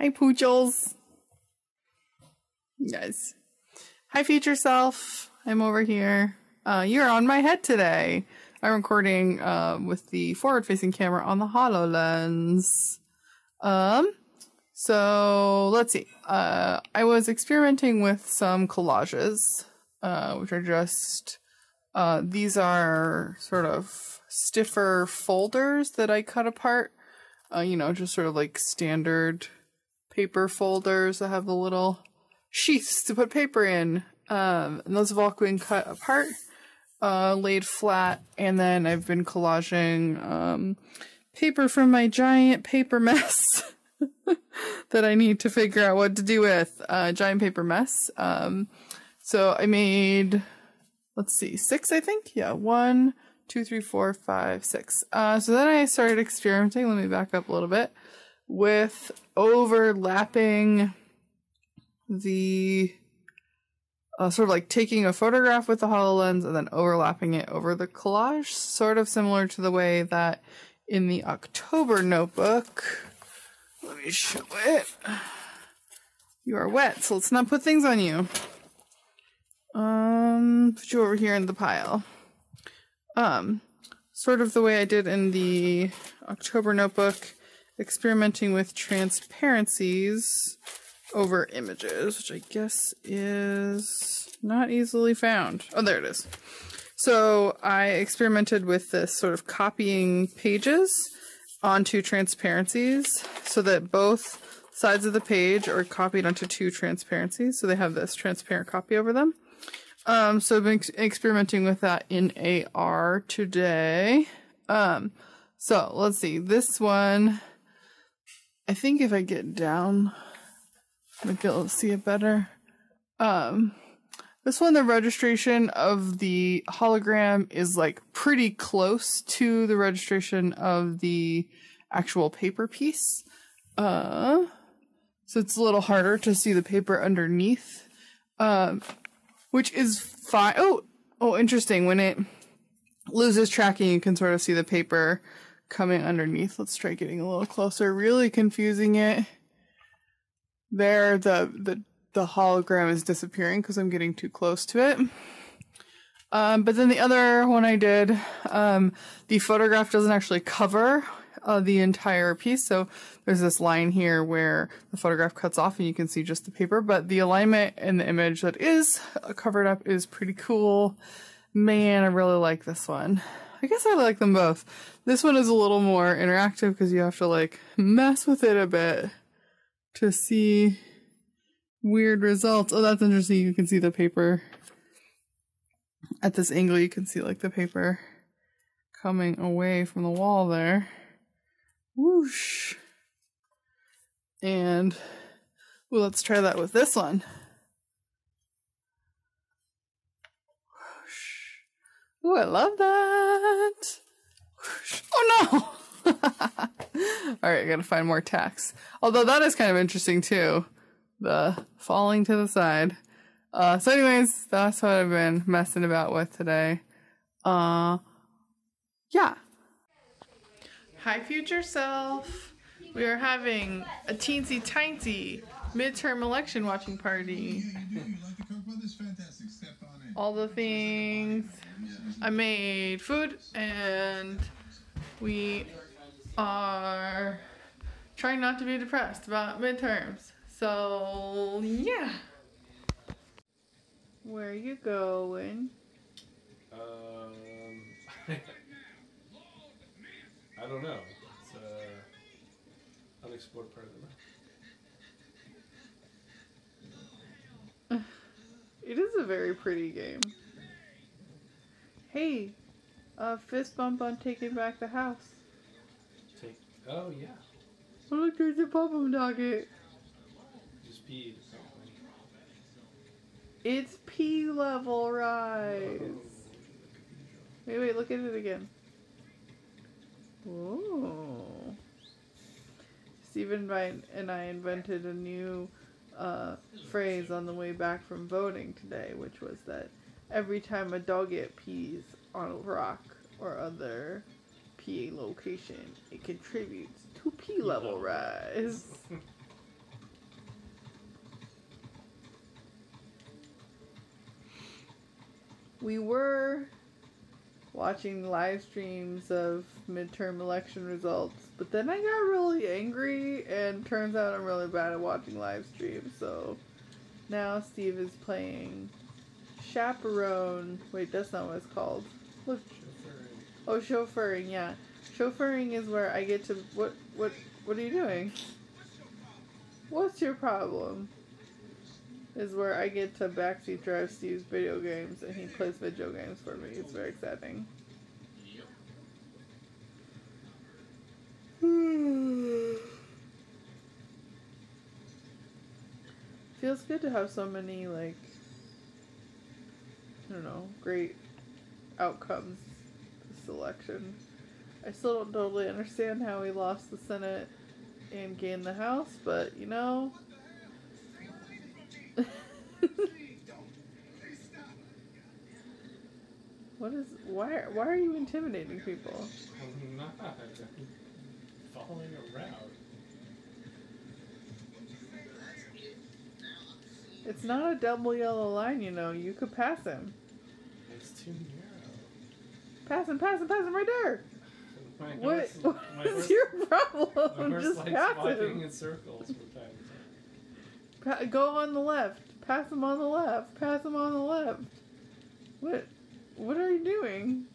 Hi, Poochles. Yes. Hi, future self. I'm over here. You're on my head today. I'm recording with the forward-facing camera on the HoloLens. So let's see. I was experimenting with some collages, which are just these are sort of stiffer folders that I cut apart. You know, just sort of like standard paper folders that have the little sheaths to put paper in. And those have all been cut apart, laid flat, and then I've been collaging paper from my giant paper mess that I need to figure out what to do with. Giant paper mess. So I made, let's see, 6, I think? Yeah, 1, 2, 3, 4, 5, 6. So then I started experimenting, let me back up a little bit, with overlapping the, sort of like taking a photograph with the HoloLens and then overlapping it over the collage, sort of similar to the way that in the October notebook, let me show it. You are wet, so let's not put things on you. Put you over here in the pile. Sort of the way I did in the October notebook, experimenting with transparencies over images, which I guess is not easily found. Oh, there it is. So I experimented with this sort of copying pages onto transparencies so that both sides of the page are copied onto 2 transparencies. So they have this transparent copy over them. So I've been experimenting with that in AR today. So let's see, this one, I think if I get down, I might be able to see it better. This one, the registration of the hologram is like pretty close to the registration of the actual paper piece. So it's a little harder to see the paper underneath. Which is fine. Oh, interesting. When it loses tracking, you can sort of see the paper coming underneath. Let's try getting a little closer. Really confusing it. There, the hologram is disappearing because I'm getting too close to it. But then the other one I did, the photograph doesn't actually cover the entire piece. So there's this line here where the photograph cuts off and you can see just the paper, but the alignment in the image that is covered up is pretty cool. Man, I really like this one. I guess I like them both. This one is a little more interactive because you have to like mess with it a bit to see weird results. Oh, that's interesting. You can see the paper at this angle. You can see like the paper coming away from the wall there. Whoosh. And well, let's try that with this one. Whoosh. Ooh, I love that. Whoosh. Oh no! Alright, I gotta find more tacks. Although that is kind of interesting too. The falling to the side. So anyways, that's what I've been messing about with today. Yeah. Hi, future self. We are having a teensy tiny midterm election watching party. All the things. I made food and we are trying not to be depressed about midterms. So, yeah. Where are you going? I don't know. It's unexplored part of the map. It is a very pretty game. Hey, fist bump on taking back the house. Oh yeah. Oh look, there's a pop-up docket. Just peed or something. It's P-level rise. Wait, look at it again. Whoa. Steven and I invented a new phrase on the way back from voting today, which was that every time a dogget pees on a rock or other PA location, it contributes to P-level rise. We were watching live streams of midterm election results, but then I got really angry, and turns out I'm really bad at watching live streams, so now Steve is playing Chaperone. Wait, that's not what it's called. Look. Chauffeuring. Oh, chauffeuring, yeah. Chauffeuring is where I get to... What are you doing? What's your problem? Is where I get to backseat drive Steve's video games, and he plays video games for me. It's very exciting. Feels good to have so many, like, I don't know, great outcomes this election. I still don't totally understand how he lost the Senate and gained the House, but, you know... Why are you intimidating people? I'm not. I'm following a route. It's not a double yellow line, you know. You could pass him. It's too narrow. Pass him right there. What's What's your problem? My horse Just likes pass walking him. in circles from time to time. Go on the left. Pass him on the left. Pass him on the left. What are you doing?